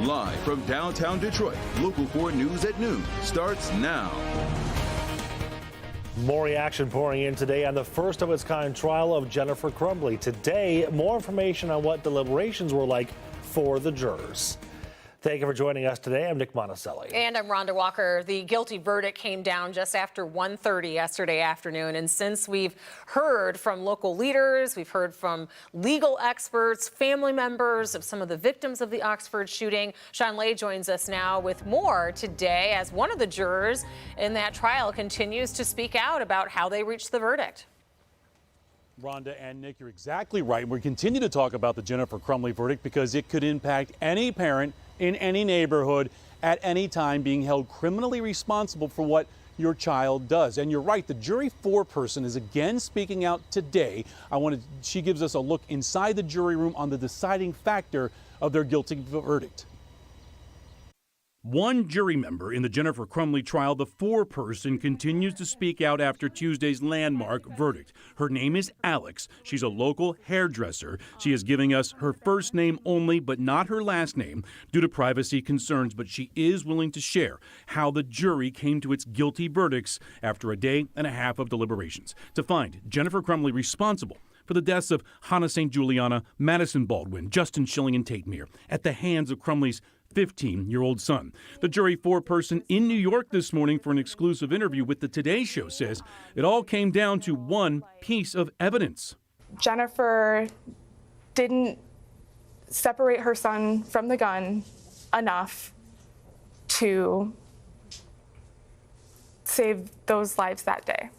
Live from downtown Detroit, Local 4 News at noon starts now. More reaction pouring in today on the first of its kind trial of Jennifer Crumbley. Today, more information on what deliberations were like for the jurors. Thank you for joining us today. I'm Nick Monticelli. And I'm Rhonda Walker. The guilty verdict came down just after 1:30 yesterday afternoon. And since we've heard from local leaders, we've heard from legal experts, family members of some of the victims of the Oxford shooting, Sean Lay joins us now with more today as one of the jurors in that trial continues to speak out about how they reached the verdict. Rhonda and Nick, you're exactly right. We continue to talk about the Jennifer Crumbley verdict because it could impact any parent in any neighborhood at any time being held criminally responsible for what your child does. And you're right, the jury foreperson is again speaking out today. She gives us a look inside the jury room on the deciding factor of their guilty verdict. One jury member in the Jennifer Crumbley trial, the foreperson, continues to speak out after Tuesday's landmark verdict. Her name is Alex. She's a local hairdresser. She is giving us her first name only, but not her last name, due to privacy concerns. But she is willing to share how the jury came to its guilty verdicts after a day and a half of deliberations to find Jennifer Crumbley responsible for the deaths of Hannah St. Juliana, Madison Baldwin, Justin Schilling, and Tate Meir at the hands of Crumbley's 15-year-old son. The jury foreperson in New York this morning for an exclusive interview with the Today Show says it all came down to one piece of evidence. Jennifer didn't separate her son from the gun enough to save those lives that day.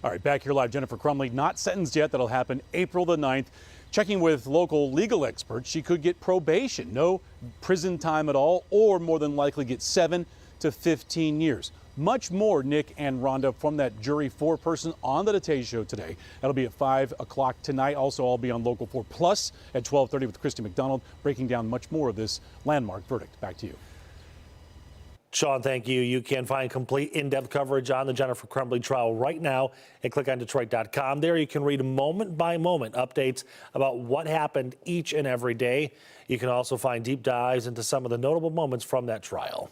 All right, back here live, Jennifer Crumbley, not sentenced yet. That'll happen April the 9th. Checking with local legal experts, she could get probation, no prison time at all, or more than likely get 7 to 15 years. Much more, Nick and Rhonda, from that jury foreperson on the Today Show today. That'll be at 5 o'clock tonight. Also, I'll be on Local 4 Plus at 12:30 with Christy McDonald, breaking down much more of this landmark verdict. Back to you. Sean, thank you. You can find complete in-depth coverage on the Jennifer Crumbley trial right now and click on Detroit.com. There you can read moment-by-moment updates about what happened each and every day. You can also find deep dives into some of the notable moments from that trial.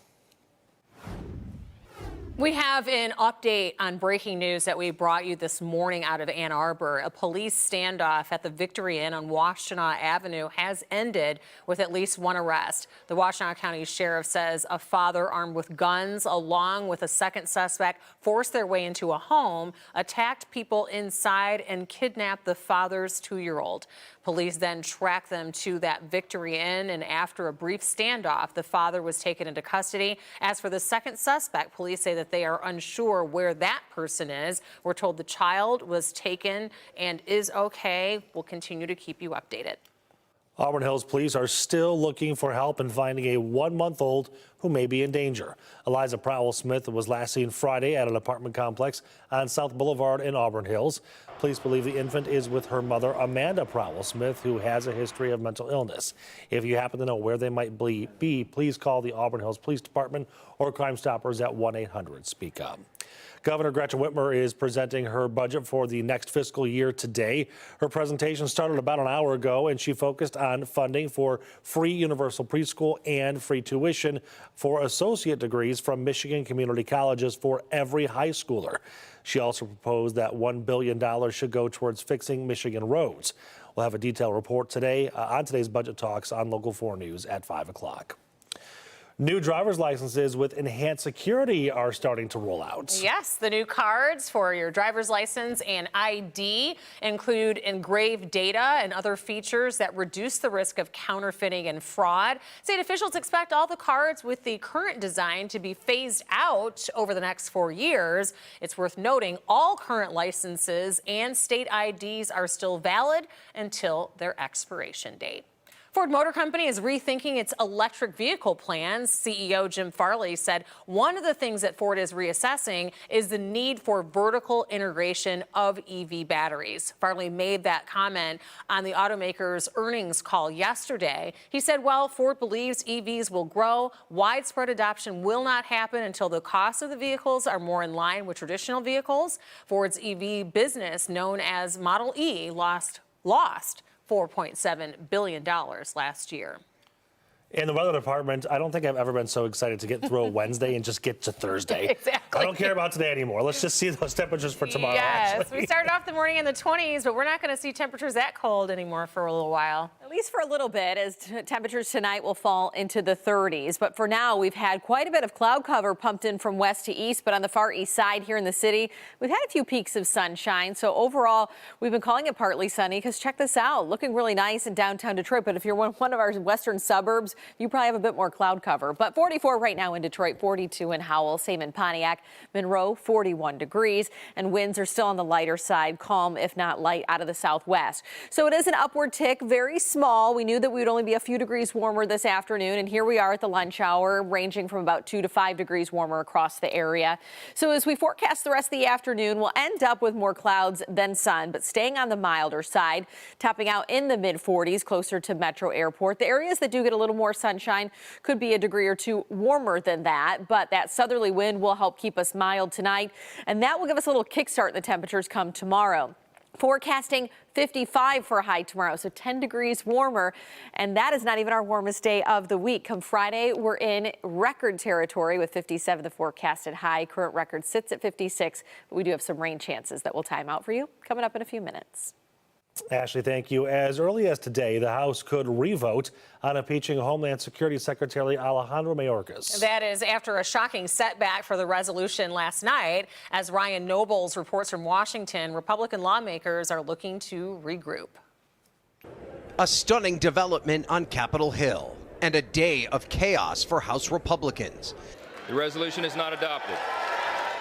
We have an update on breaking news that we brought you this morning out of Ann Arbor. A police standoff at the Victory Inn on Washtenaw Avenue has ended with at least one arrest. The Washtenaw County Sheriff says a father armed with guns along with a second suspect forced their way into a home, attacked people inside, and kidnapped the father's 2-year-old. Police then tracked them to that Victory Inn, and after a brief standoff, the father was taken into custody. As for the second suspect, police say that they are unsure where that person is. We're told the child was taken and is okay. We'll continue to keep you updated. Auburn Hills police are still looking for help in finding a 1-month-old who may be in danger. Eliza Prowell-Smith was last seen Friday at an apartment complex on South Boulevard in Auburn Hills. Police believe the infant is with her mother, Amanda Prowell-Smith, who has a history of mental illness. If you happen to know where they might be, please call the Auburn Hills Police Department or Crime Stoppers at 1-800-SPEAK-UP. Governor Gretchen Whitmer is presenting her budget for the next fiscal year today. Her presentation started about an hour ago, and she focused on funding for free universal preschool and free tuition for associate degrees from Michigan community colleges for every high schooler. She also proposed that $1 billion should go towards fixing Michigan roads. We'll have a detailed report today on today's budget talks on Local 4 News at 5 o'clock. New driver's licenses with enhanced security are starting to roll out. Yes, the new cards for your driver's license and ID include engraved data and other features that reduce the risk of counterfeiting and fraud. State officials expect all the cards with the current design to be phased out over the next 4 years. It's worth noting all current licenses and state IDs are still valid until their expiration date. Ford Motor Company is rethinking its electric vehicle plans. CEO Jim Farley said one of the things that Ford is reassessing is the need for vertical integration of EV batteries. Farley made that comment on the automaker's earnings call yesterday. He said, while Ford believes EVs will grow, widespread adoption will not happen until the cost of the vehicles are more in line with traditional vehicles. Ford's EV business, known as Model E, lost $4.7 billion last year. In the weather department, I don't think I've ever been so excited to get through a Wednesday and just get to Thursday. Exactly. I don't care about today anymore. Let's just see those temperatures for tomorrow. Yes, actually. we started off the morning in the 20s, but we're not going to see temperatures that cold anymore for a little while. At least for a little bit, as temperatures tonight will fall into the 30s. But for now, we've had quite a bit of cloud cover pumped in from west to east. But on the far east side here in the city, we've had a few peaks of sunshine. So overall, we've been calling it partly sunny because check this out, looking really nice in downtown Detroit. But if you're one of our western suburbs, you probably have a bit more cloud cover. But 44 right now in Detroit, 42 in Howell, same in Pontiac, Monroe, 41 degrees. And winds are still on the lighter side, calm if not light out of the southwest. So it is an upward tick, very small. We knew that we would only be a few degrees warmer this afternoon, and here we are at the lunch hour, ranging from about 2 to 5 degrees warmer across the area. So as we forecast the rest of the afternoon, we'll end up with more clouds than sun, but staying on the milder side, topping out in the mid-40s closer to Metro Airport. The areas that do get a little more sunshine could be a degree or two warmer than that, but that southerly wind will help keep us mild tonight, and that will give us a little kickstart in the temperatures come tomorrow. Forecasting 55 for a high tomorrow, so 10 degrees warmer, and that is not even our warmest day of the week. Come Friday, we're in record territory with 57, the forecasted high. Current record sits at 56, but we do have some rain chances that will time out for you coming up in a few minutes. Ashley, thank you. As early as today, the House could revote on impeaching Homeland Security Secretary Alejandro Mayorkas. That is after a shocking setback for the resolution last night. As Ryan Nobles reports from Washington, Republican lawmakers are looking to regroup. A stunning development on Capitol Hill and a day of chaos for House Republicans. The resolution is not adopted.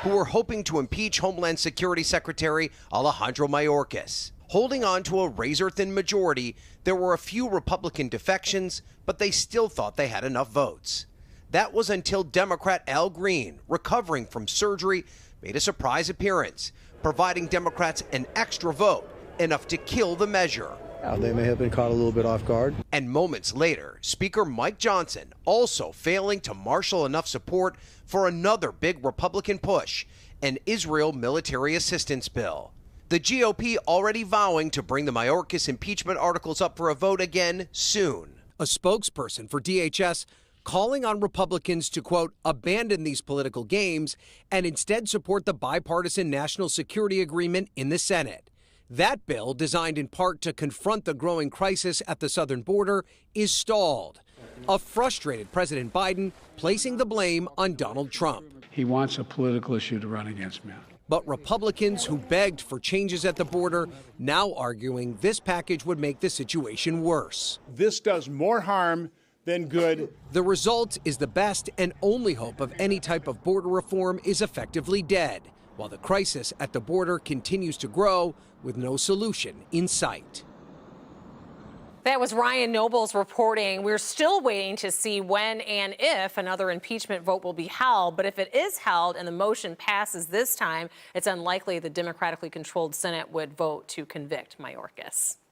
Who were hoping to impeach Homeland Security Secretary Alejandro Mayorkas. Holding on to a razor-thin majority, there were a few Republican defections, but they still thought they had enough votes. That was until Democrat Al Green, recovering from surgery, made a surprise appearance, providing Democrats an extra vote, enough to kill the measure. They may have been caught a little bit off guard. And moments later, Speaker Mike Johnson also failing to marshal enough support for another big Republican push, an Israel military assistance bill. The GOP already vowing to bring the Mayorkas impeachment articles up for a vote again soon. A spokesperson for DHS calling on Republicans to, quote, abandon these political games and instead support the bipartisan national security agreement in the Senate. That bill, designed in part to confront the growing crisis at the southern border, is stalled. A frustrated President Biden placing the blame on Donald Trump. He wants a political issue to run against me on. But Republicans who begged for changes at the border now arguing this package would make the situation worse. This does more harm than good. The result is the best and only hope of any type of border reform is effectively dead, while the crisis at the border continues to grow with no solution in sight. That was Ryan Nobles reporting. We're still waiting to see when and if another impeachment vote will be held. But if it is held and the motion passes this time, it's unlikely the democratically controlled Senate would vote to convict Mayorkas.